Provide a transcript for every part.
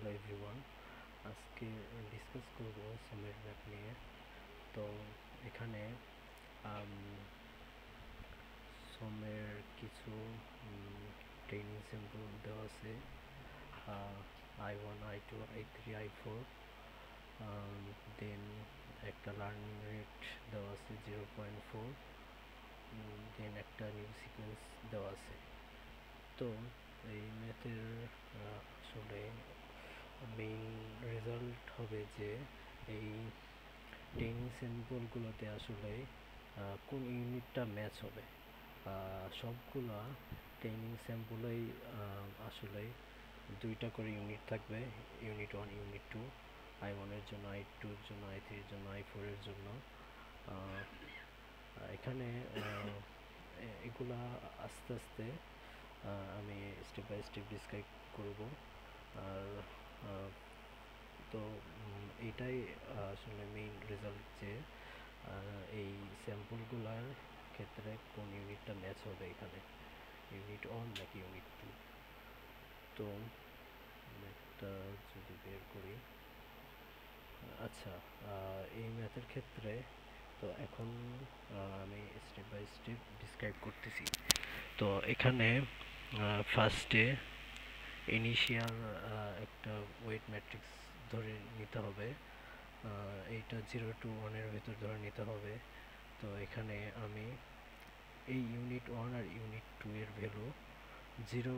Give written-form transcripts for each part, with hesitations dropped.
Hello everyone, আজকে discuss করব সামের map নিয়ে। তো এখানে সোমের কিছু ট্রেনিং স্যাম্পল দেওয়া আছে, I1, I2, I3, I4। দেন একটা লার্নিং রেট দেওয়া আছে 0.4। দেন একটা নিউ সিকোয়েন্স দেওয়া আছে। তো এই ম্যাথের আসলে মেইন রেজাল্ট হবে যে এই ট্রেনিং স্যাম্পলগুলোতে আসলে কোন ইউনিটটা ম্যাচ হবে। সবগুলা ট্রেনিং স্যাম্পলেই আসলে দুইটা করে ইউনিট থাকবে, ইউনিট 1, ইউনিট 2, I1-এর জন্য, I2-এর জন্য, I3-এর জন্য, I4-এর জন্য। এখানে এগুলা আস্তে আস্তে আমি স্টেপ বাই স্টেপ ডিসক্রাইব করব। আর তো এটাই আসলে মেইন রেজাল্ট যে এই স্যাম্পলগুলার ক্ষেত্রে কোন ইউনিটটা ম্যাচ হবে, এখানে ইউনিট 1 নাকি ইউনিট 2। তো ম্যাথটা যদি বের করি, আচ্ছা, এই ম্যাথের ক্ষেত্রে তো এখন আমি স্টেপ বাই স্টেপ ডিসক্রাইব করতেছি। তো এখানে ফার্স্টে ইনিশিয়াল একটা ওয়েট ম্যাট্রিক্স ধরে নিতে হবে। এইটা 0 to 1-এর ভেতর ধরে নিতে হবে। তো এখানে আমি এই ইউনিট 1 আর ইউনিট 2 এর ভ্যালু 0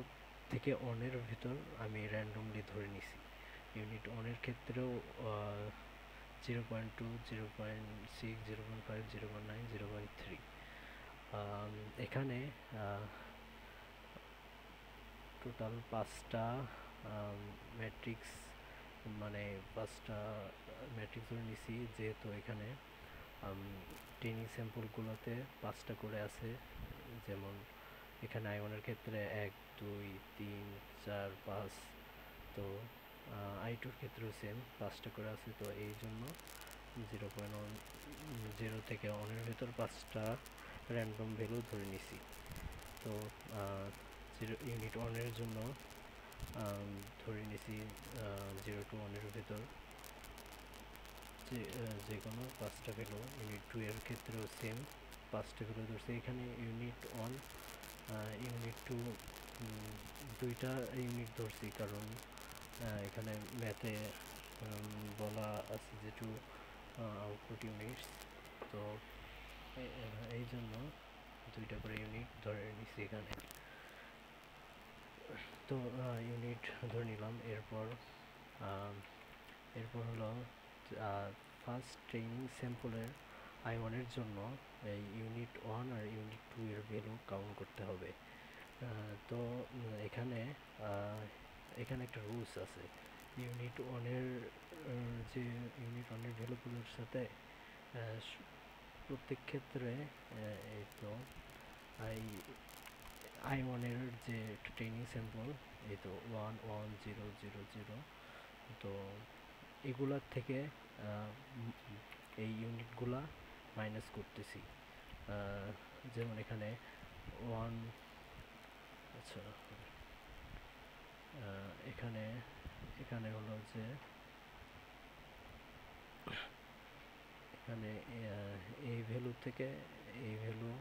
থেকে 1-এর ভেতর আমি র্যান্ডমলি ধরে নিছি। ইউনিট 1-এর ক্ষেত্রেও 0.2, 0.6, 0.5, 0.9, 0.3। এখানে টোটাল 5টা ম্যাট্রিক্স, মানে 5টা ম্যাট্রিক্স ধরে নিছি, যেহেতু এখানে ট্রেনিং স্যাম্পলগুলোতে 5টা করে আছে। যেমন এখানে I1-এর ক্ষেত্রে 1, 2, 3, 4, 5। তো I2-র ক্ষেত্রেও সেম 5টা করে আছে। তো এই জন্য 0 থেকে 1-এর ভেতর 5টা র্যান্ডম ভ্যালু ধরে নিছি। তো ইউনিট 1-এর জন্য ধরে নিছি 0 to 1-এর ভেতর যে কোনো 5টা ভ্যালু। ইউনিট 2-এর ক্ষেত্রেও সেম 5টা ভ্যালু ধরছে। এখানে ইউনিট 1, ইউনিট 2 দুইটা ইউনিট ধরছি, কারণ এখানে ম্যাথে বলা আছে যে 2 আউটপুট ইউনিটস। তো এই জন্য দুইটা করে ইউনিট ধরে নিছি এখানে। তো ইউনিট ধরে নিলাম। এরপর হলো ফার্স্ট ট্রেনিং স্যাম্পলের I1-এর জন্য এই ইউনিট 1 আর ইউনিট 2 এর ভ্যালু কাউন্ট করতে হবে। তো এখানে একটা রুলস আছে। ইউনিট 1-এর যে ইউনিট 1-এর ভ্যালুগুলোর সাথে প্রত্যেক ক্ষেত্রে এই তো I1-এর যে ট্রেনিং স্যাম্পল, এই তো 1, 1, 0, 0, 0। তো এগুলার থেকে এই ইউনিটগুলা মাইনাস করতেছি। যেমন এখানে 1, আচ্ছা, এখানে হলো যে এখানে এই ভ্যালু থেকে এই ভ্যালু,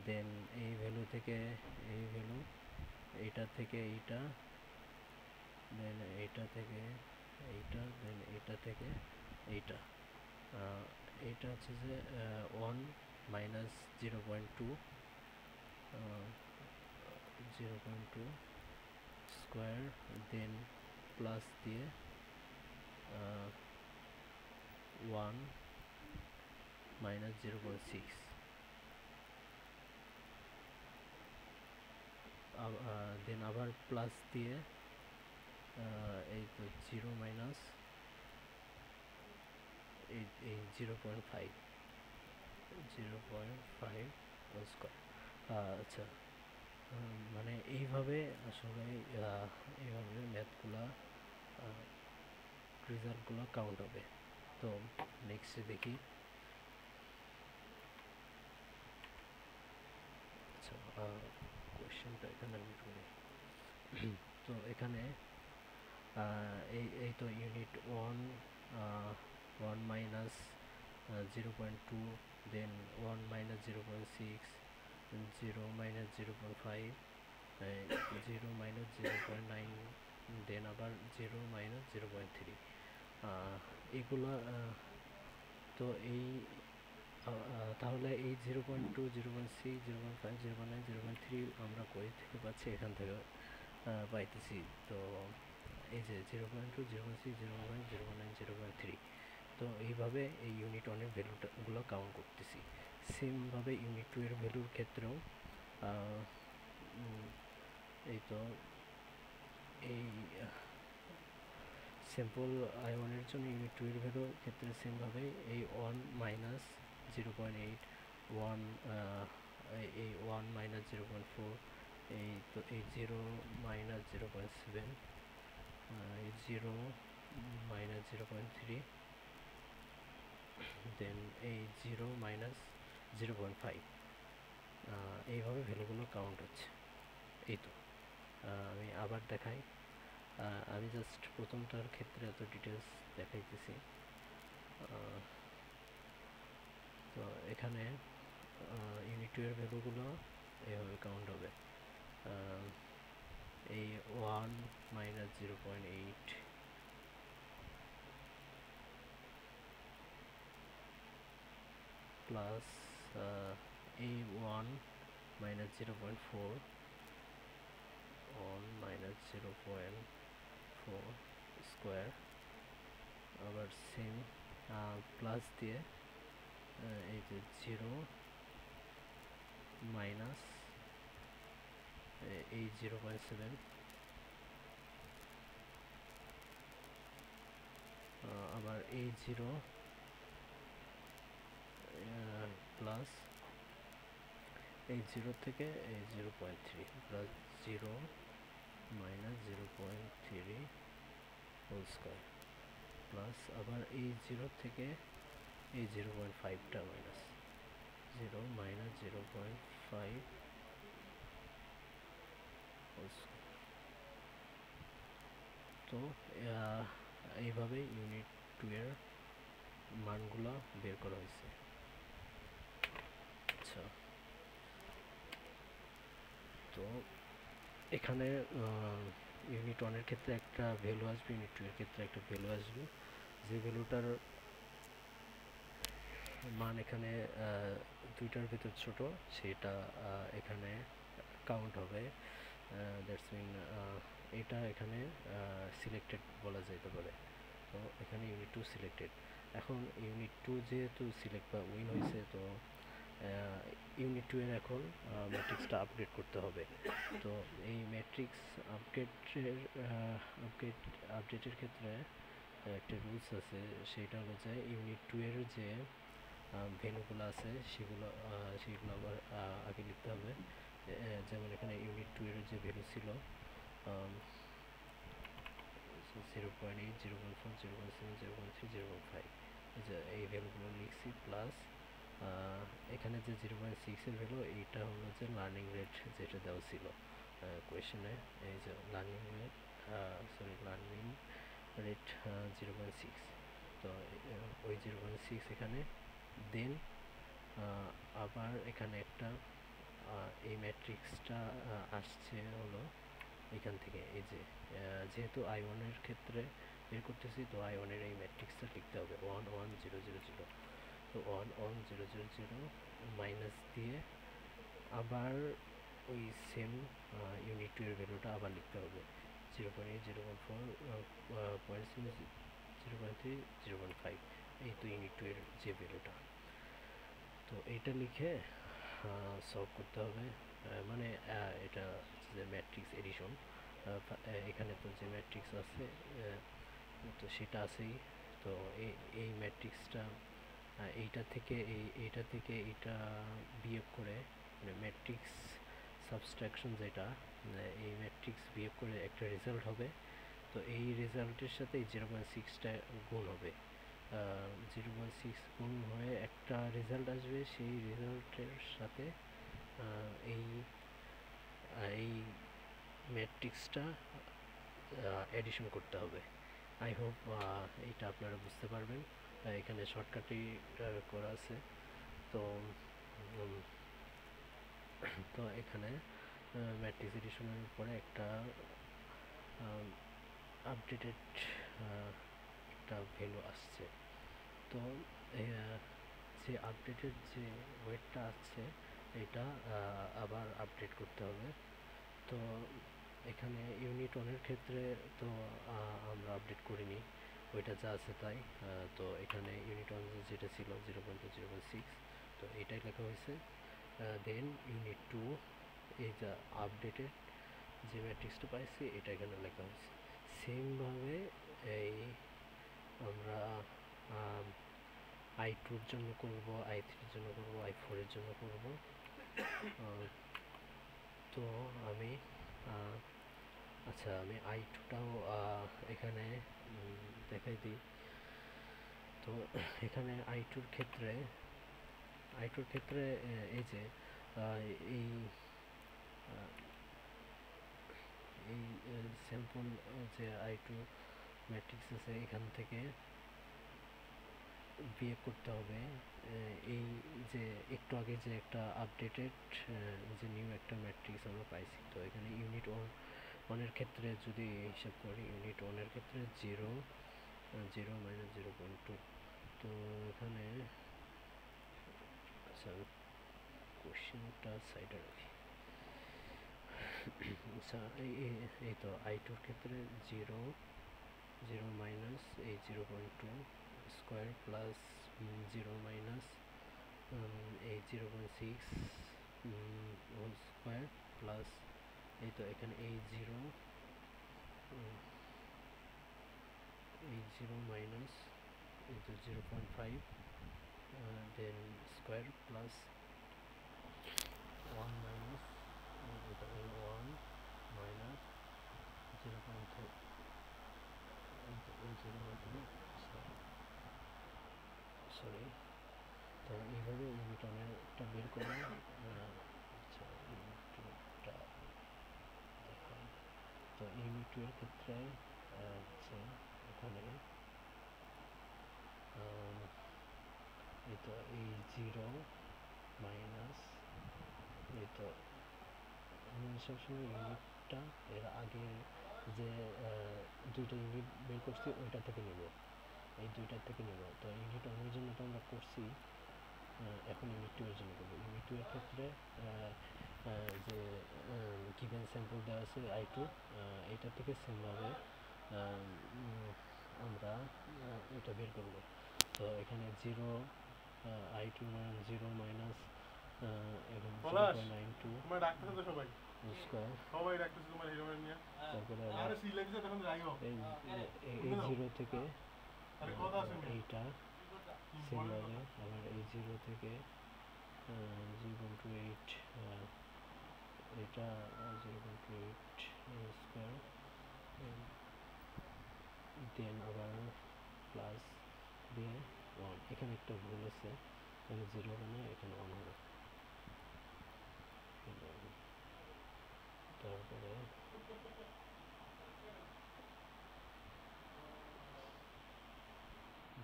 দেন এই ভ্যালু থেকে এই ভ্যালু, এইটা থেকে এইটা, দেন এইটা থেকে এইটা, দেন এইটা থেকে এইটা। এইটা হচ্ছে যে 1 minus 0.2, 0.2 স্কোয়ার, দেন প্লাস দিয়ে 1 minus 0.6, দেন আবার প্লাস দিয়ে এই তো 0 মাইনাস এই 0.5 স্কোয়ার। আচ্ছা, মানে এইভাবে আসলে এইভাবে ম্যাথগুলা রেজাল্টগুলো কাউন্ট হবে। তো নেক্সট দেখি। আচ্ছা, কোয়েশ্চেনটা এখানে আমি করি। তো এখানে এই তো ইউনিট 1 1 মাইনাস 0.2, দেন 1 মাইনাস 0.6, 0 মাইনাস 0.5, 0 মাইনাস 0.9, দেন আবার 0 মাইনাস 0.3। এগুলো তো এই তাহলে এই 0.2, 0.6, 0.5, 0.9, 0.3 আমরা কই থেকে পাচ্ছি? এখান থেকে পাইতেছি। তো এই যে 0.2, 0.6, 0.5, 0.9, 0.3, তো এইভাবে এই ইউনিট 1 এর ভ্যালুগুলো কাউন্ট করতেছি। সেমভাবে ইউনিট 2 এর ভ্যালুর ক্ষেত্রেও এই তো এই সিম্পল আয়নের জন্য ইউনিট 2 এর ভ্যালুর ক্ষেত্রে সেমভাবে এই 1 মাইনাস 0.8, 1 এই 1 মাইনাস 0.4, এই তো এই 0 মাইনাস 0.7, এই 0 মাইনাস 0.3, দেন এই 0 মাইনাস 0.5, এইভাবে ভ্যালুগুলো কাউন্ট হচ্ছে। এই তো আমি আবার দেখাই। আমি জাস্ট প্রথমটার ক্ষেত্রে এত ডিটেলস দেখাইতেছি। তো এখানে ইউনিট 2 এর ভ্যালুগুলো এইভাবে কাউন্ট হবে। এই 1 মাইনাস 0.8, প্লাস এই 1 মাইনাস 0.4, 1 মাইনাস 0.4 স্কোয়ার, আবার সেম প্লাস দিয়ে এই যে 0 মাইনাস এই 0.7, আবার এই 0 প্লাস এই 0 থেকে এই 0.3, plus 0 minus 0.3 whole square, plus আবার এই 0 থেকে এই 0.5টা মাইনাস 0 মাইনাস 0.5 হোল স্কোয়ার। তো এইভাবে ইউনিট 2 এর মানগুলো বের করা হয়েছে। আচ্ছা, তো এখানে ইউনিট 1 এর ক্ষেত্রে একটা ভ্যালু আসবে, ইউনিট 2 এর ক্ষেত্রে একটা ভ্যালু আসবে। যে ভ্যালুটার মান এখানে দুইটার ভিতর ছোট, সেটা এখানে কাউন্ট হবে। দ্যাটস মিন এটা এখানে সিলেক্টেড বলা যেতে পারে। তো এখানে ইউনিট 2 সিলেক্টেড। এখন ইউনিট 2 যেহেতু সিলেক্ট বা উইন হয়েছে, তো ইউনিট 2 এর এখন ম্যাট্রিক্সটা আপডেট করতে হবে। তো এই ম্যাট্রিক্স আপডেটের ক্ষেত্রে একটা রুলস আছে, সেটা হলো যে ইউনিট 2 এর যে ভ্যালুগুলো আছে সেগুলো আবার আগে লিখতে হবে। যেমন এখানে ইউনিট 2 এর যে ভ্যালু ছিল 0.8, 0.4, 0.7, 0.3, 0.5, এই ভ্যালুগুলো লিখছি। প্লাস এখানে যে 0.6 এর ভ্যালু, এইটা হলো যে লার্নিং রেট যেটা দেওয়া ছিল কোয়েশনে, এই যে লার্নিং রেট 0.6। তো ওই 0.6 এখানে, দেন আবার এখানে একটা এই ম্যাট্রিক্সটা আসছে হলো এখান থেকে। এই যে যেহেতু I1 এর ক্ষেত্রে বের করতেছি, তো I1 এর এই ম্যাট্রিক্সটা লিখতে হবে 1 1 0 0 0। তো 1 1 0 0 0 মাইনাস দিয়ে আবার ওই সেম ইউনিট 2 এর ভ্যালুটা আবার লিখতে হবে 0.8, 0.4, 0.6, 0.3, 0.5। এই তো ইউনিট 2 এর যে ভ্যালুটা। তো এইটা লিখে সলভ করতে হবে। মানে এটা যে ম্যাট্রিক্স এডিশন, এখানে তো যে ম্যাট্রিক্স আছে তো সেটা আছেই। তো এই ম্যাট্রিক্সটা এইটা থেকে এইটা বিয়োগ করে, মানে ম্যাট্রিক্স সাবস্ট্রাকশন যেটা, এই ম্যাট্রিক্স বিয়োগ করে একটা রেজাল্ট হবে। তো এই রেজাল্টের সাথে এই 0.6টা গুণ হবে। 0.6 গুণ হয়ে একটা রেজাল্ট আসবে, সেই রেজাল্টের সাথে এই এই ম্যাট্রিক্সটা এডিশন করতে হবে। আই হোপ এইটা আপনারা বুঝতে পারবেন। এখানে শর্টকাটই করা আছে। তো উম, তো এখানে ম্যাট্রিক্স এডিশনের উপরে একটা আপডেটেড একটা ভ্যালু আসছে। তো যে আপডেটেড যে ওয়েটটা আসছে এটা আবার আপডেট করতে হবে। তো এখানে ইউনিট ওয়ানের ক্ষেত্রে তো আমরা আপডেট করিনি, ওইটা যা আছে তাই। তো এখানে ইউনিট ওয়ান যেটা ছিল 0.0.6, তো এটাই লেখা হয়েছে। দেন ইউনিট টু, এই যা আপডেটেড যে ম্যাট্রিক্সটা পাইছি এটা এখানে লেখা হয়েছে। সেমভাবে এই আমরা আই টুর জন্য করব, আই থ্রির জন্য করব, আই ফোরের জন্য করব। তো আমি আচ্ছা আমি আই টুটাও এখানে দেখাই দিই। তো এখানে আই টুর ক্ষেত্রে এই যে এই এই স্যাম্পল যে আই টু ম্যাট্রিক্স আছে এখান থেকে বিয়োগ করতে হবে এই যে একটু আগে যে একটা আপডেটেড যে নিউ একটা ম্যাট্রিক্স আমরা পাইছি। তো এখানে ইউনিট ওয়ানের ক্ষেত্রে যদি হিসাব করি, ইউনিট ওয়ানের ক্ষেত্রে 0 - 0.2। তো এখানে আচ্ছা কোশ্চেনটা সাইডে রাখি। আচ্ছা এই তো আই টুর ক্ষেত্রে 0 এই 0.2 স্কোয়ার প্লাস 0 এই 0.6 হোল স্কোয়ার প্লাস এই তো এখানে এই 0 এই তো 0.5 দেন স্কোয়ার প্লাস 1 মাইনাস এটা এই 1 মাইনাস 0.3 এই 0.2 সরি। তো এইভাবে ইউনিট ওয়ানেরটা বের করলাম। আচ্ছা ইউনিট টুটা দেখাই। তো ইউনিট টু এর ক্ষেত্রে হচ্ছে এখানে এই তো এই 0 মাইনাস এই তো আমি সবসময় ইউনিটটা এর আগে যে দুইটা ইউনিট বের করছি ওইটা থেকে নেব, এই দুইটার থেকে নেব। তো ইউনিট ওয়ানের জন্য তো আমরা করছি, এখন ইউনিট টু এর জন্য করবো। ইউনিট টু এর ক্ষেত্রে যে গিভেন স্যাম্পল দেওয়া আছে আই টু, এটা থেকে সেমভাবে আমরা এটা বের করব। তো এখানে 0 মাইনাস এবং 0.92 স্কোয়ার, তারপরে এই 0 থেকে এইটা সেমভাবে আবার এই 0 থেকে 0.8 এটা 0.8 স্কোয়ার, দেন আবার প্লাস দিয়ে 1। এখানে একটা ভুল আছে, এখানে 0 হবে না, এখানে 1 হবে। তারপরে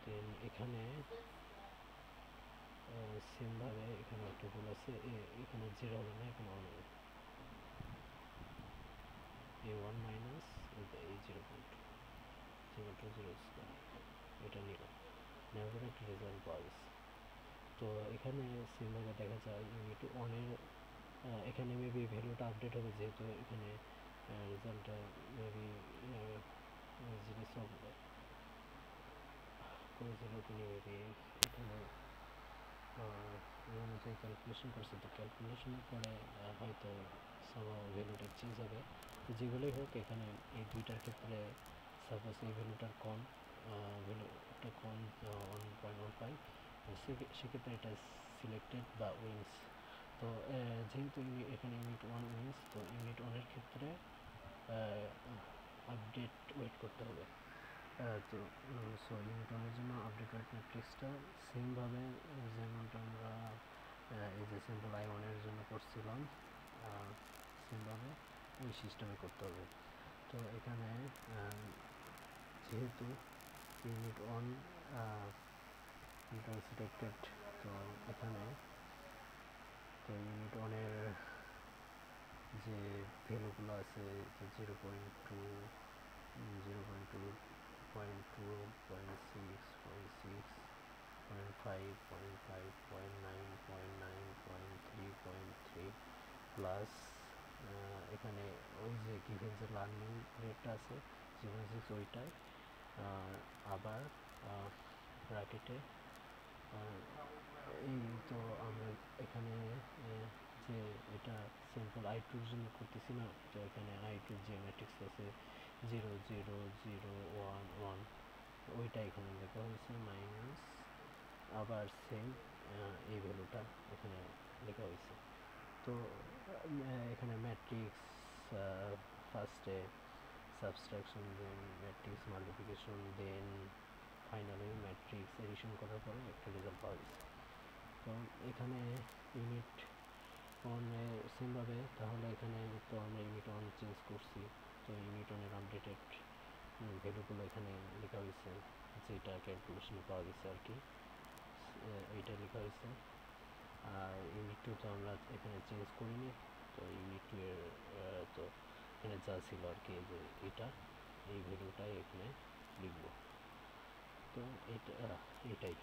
দেন এখানে সেমভাবে এখানে একটা ভুল আছে, এখানে 0 হবে না, এখানে 1 হবে। এই 1 মাইনাস এই 0.2 স্কোয়ার এটা নিলাম, নেওয়ার পরে একটা রেজাল্ট পাওয়া গেছে। তো এখানে সেমভাবে দেখা যায় ইউনিট ওয়ানের এখানে মেবি ভ্যালুটা আপডেট হবে, যেহেতু এখানে রেজাল্টটা মেবি যিনি সলভ করেছিল তিনি মেবি এখানে অনুযায়ী ক্যালকুলেশন করছে। তো ক্যালকুলেশনের পরে হয়তো সব ভ্যালুটা চেঞ্জ হবে। তো যেগুলোই হোক এখানে এই দুইটার ক্ষেত্রে সাপোজ এই ভ্যালুটা কম 1.15, সেক্ষেত্রে এটা সিলেক্টেড বা উইন্স। তো যেহেতু এখানে ইউনিট ওয়ান উইন্স, তো ইউনিট ওয়ানের ক্ষেত্রে আপডেট ওয়েট করতে হবে। তো সো ইউনিট ওয়ানের জন্য আপডেট ওয়েট ম্যাট্রিক্সটা সেমভাবে যেমনটা আমরা এই যে সিম্পল আই ওয়ানের জন্য করছিলাম সেমভাবে ওই সিস্টেমে করতে হবে। তো এখানে যেহেতু ইউনিট ওয়ান সিলেক্টেড, তো এখানে তো ইউনিট ওয়ানের যে ভ্যালুগুলো আছে 0.2, 0.2, 0.2, 0.6, 0.6, 0.5, 0.5, 0.9, 0.9, 0.3, 0.3 প্লাস এখানে ওই যে গিভেন যে লার্নিং রেটটা আছে 0.6 ওইটাই আবার ব্র্যাকেটে এই তো আমরা এখানে যে এটা সিম্পল i2 এর জন্য করতেছি না, তো এখানে i2 যে ম্যাট্রিক্স আছে 0 0 0 1 1 ওইটা এখানে লেখা হয়েছে মাইনাস আবার সেম এই ভ্যালুটা এখানে লেখা হয়েছে। তো এখানে ম্যাট্রিক্স ফার্স্টে subtraction, then matrix multiplication, then finally matrix addition করার পরে একটা রেজাল্ট পাওয়া গেছে। তো এখানে ইউনিট ওয়ানে সেমভাবে তাহলে এখানে তো আমরা ইউনিট ওয়ান চেঞ্জ করছি, তো ইউনিট ওয়ানের আপডেটেড ভ্যালুগুলো এখানে লেখা হয়েছে, যেটা ক্যালকুলেশনে পাওয়া গেছে আর কি, এইটা লেখা হয়েছে। আর ইউনিট টু তো আমরা এখানে চেঞ্জ করিনি, তো ইউনিট টু এর তো এখানে যা ছিল আর কি, যে এটা এই ভ্যালুটাই এখানে লিখব। তো এটাই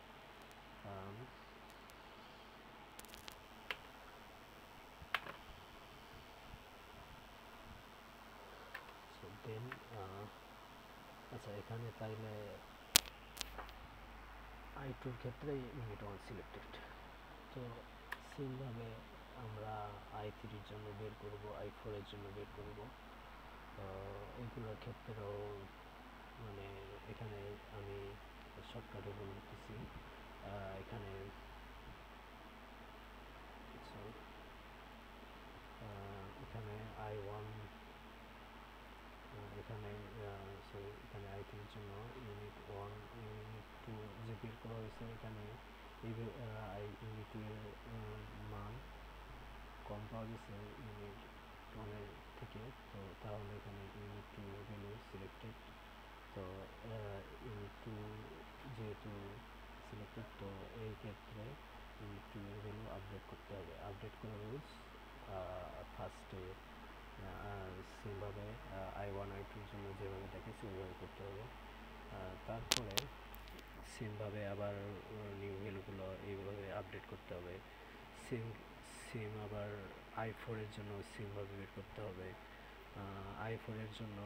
দেন আচ্ছা এখানে তাইলে i2 ক্ষেত্রে ইউনিট ওয়ান সিলেক্টেড, তো সেমভাবে আমরা i3 এর জন্য বের করব, i4 এর জন্য বের করব। এইগুলোর ক্ষেত্রেও মানে এখানে আমি শর্টকাটে বলতেছি, এখানে এখানে i1 এখানে এখানে i3 এর জন্য ইউনিট ওয়ান ইউনিট টু যে বের করা হয়েছে, এখানে ইউনিট টু এর মান কম পাওয়া গেছে ইউনিট ওয়ানের থেকে, তো তাহলে এখানে ইউনিট টু ভ্যালু সিলেক্টেড। তো ইউনিট টু যেহেতু সিলেক্টেড, তো এই ক্ষেত্রে ইউনিট টু এর ভ্যালু আপডেট করতে হবে। আপডেট করার রুলস ফার্স্টে সেমভাবে i1 i2 এর জন্য যেভাবে দেখেছি ওইভাবে করতে হবে, তারপরে সেমভাবে আবার নিউ ভ্যালুগুলো এইভাবে আপডেট করতে হবে। সেম সেম আবার i4 এর জন্য সেমভাবে বের করতে হবে। i4 এর জন্য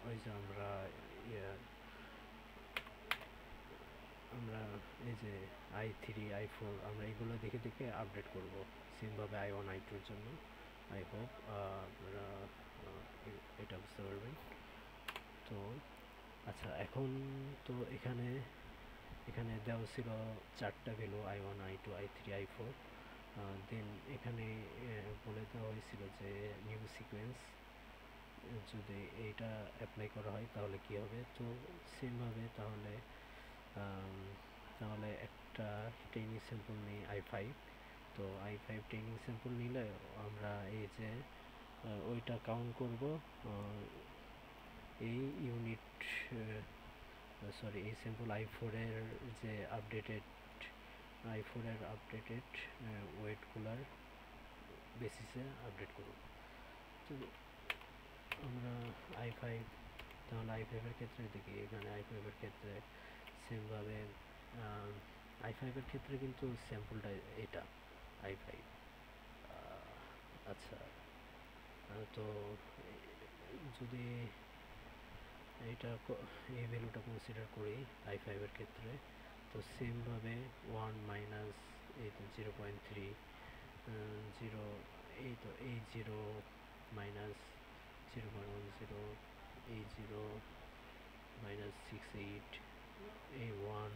ওই যে আমরা এই যে i3 i4 আমরা এগুলো দেখে দেখে আপডেট করব সেমভাবে i1 i2 এর জন্য। আই হোপ আপনারা এটা বুঝতে পারবেন। তো আচ্ছা এখন তো এখানে দেওয়া ছিল চারটা value i1 i2 i3 i4, দেন এখানে বলে দেওয়া হয়েছিল যে নিউ সিকোয়েন্স যদি এইটা অ্যাপ্লাই করা হয় তাহলে কি হবে। তো সেমভাবে তাহলে একটা ট্রেনিং স্যাম্পল নিই i5, তো i5 ট্রেনিং স্যাম্পল নিলে আমরা এই যে ওইটা কাউন্ট করব এই ইউনিট এই স্যাম্পল i4 এর যে আপডেটেড ওয়েটগুলার বেসিসে আপডেট করব। তো আমরা i5 তাহলে i5 এর ক্ষেত্রে দেখি, এখানে i5 এর ক্ষেত্রে সেমভাবে i5 এর ক্ষেত্রে কিন্তু স্যাম্পলটা এটা i5। আচ্ছা তো যদি এই ভ্যালুটা কনসিডার করি i5 এর ক্ষেত্রে, তো সেমভাবে 1 মাইনাস এই তো 0.3 0 এই তো এই 0 মাইনাস 0.10 এই 0 মাইনাস 68 এই 1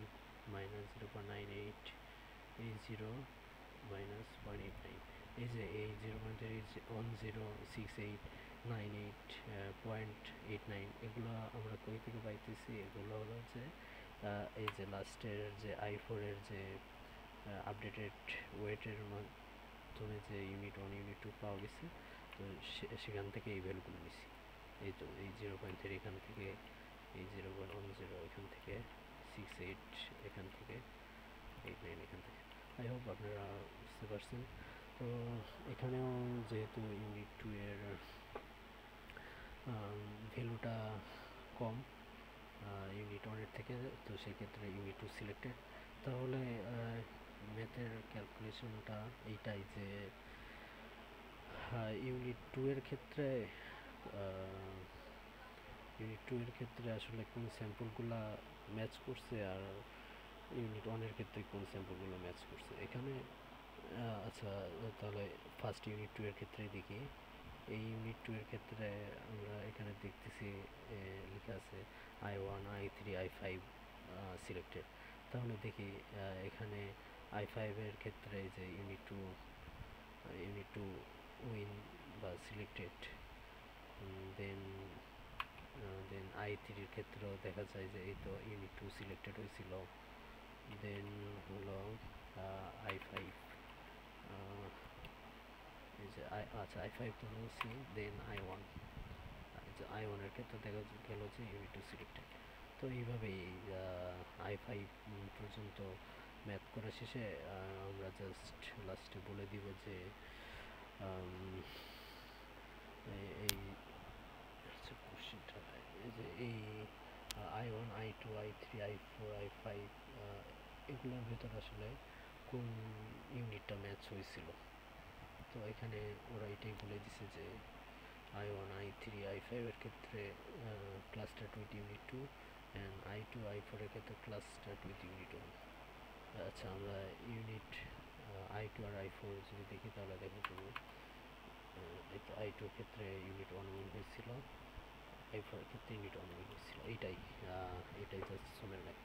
মাইনাস 0.98 এই 0 মাইনাস 0.89, এই যে এই 0.106898.89 এগুলো আমরা কই থেকে পাইতেছি, এগুলো হলো যে এই যে লাস্টের যে i4 এর যে আপডেটেড ওয়েটের মাধ্যমে যে ইউনিট ওয়ান ইউনিট টু পাওয়া গেছে, তো সেখান থেকে এই ভ্যালুগুলো নিছি। এই তো এই 0.3 এখান থেকে এই 0.10 আপনারা বুঝতে পারছেন। তো এখানেও যেহেতু ইউনিট 2 এর ভ্যালুটা কম ইউনিট 1 এর থেকে, তো সেক্ষেত্রে ইউনিট 2 সিলেক্টেড। তাহলে ম্যাথের ক্যালকুলেশনটা এইটাই যে ইউনিট 2 এর ক্ষেত্রে আসলে কোন স্যাম্পলগুলা ম্যাচ করছে আর ইউনিট 1 এর ক্ষেত্রে কোন স্যাম্পলগুলো ম্যাচ করছে এখানে। আচ্ছা, তাহলে ফার্স্ট ইউনিট 2 এর ক্ষেত্রেই দেখি। এই ইউনিট 2 এর ক্ষেত্রে আমরা এখানে দেখতেছি লেখা আছে I1 I3 I5 সিলেক্টেড। তাহলে দেখি এখানে I5 এর ক্ষেত্রে যে ইউনিট টু উইন বা সিলেক্টেড। দেন I3 এর ক্ষেত্রেও দেখা যায় যে এই তো ইউনিট 2 সিলেক্টেড হয়েছিল। দেন হলো I5, এই যে আচ্ছা I5 তো বলছি। দেন I1, I1 এর ক্ষেত্রে দেখা গেল যে ইউনিট 2 সিলেক্টেড। তো এইভাবেই I5 পর্যন্ত ম্যাথ করা শেষে আমরা জাস্ট লাস্টে বলে দিব যে এই কোশ্চেনটা এই যে এই I1 I2 I3 I4 I5 এগুলোর ভিতর আসলে কোন ইউনিটটা ম্যাচ হয়েছিল। তো এখানে ওরা এটাই বলে দিছে যে I1 I3 I5 এর ক্ষেত্রে cluster with unit 2 and I2 I4 এর ক্ষেত্রে ক্লাস্টার উইথ ইউনিট 1। আচ্ছা, আমরা ইউনিট I2 আর I4 যদি দেখি তাহলে দেখা যাবে I2 এর ক্ষেত্রে ইউনিট 1 উইন হয়েছিল, I4 এর ক্ষেত্রে ইউনিট 1 উইন হয়েছিল। এইটাই জাস্ট সুমের ম্যাথ।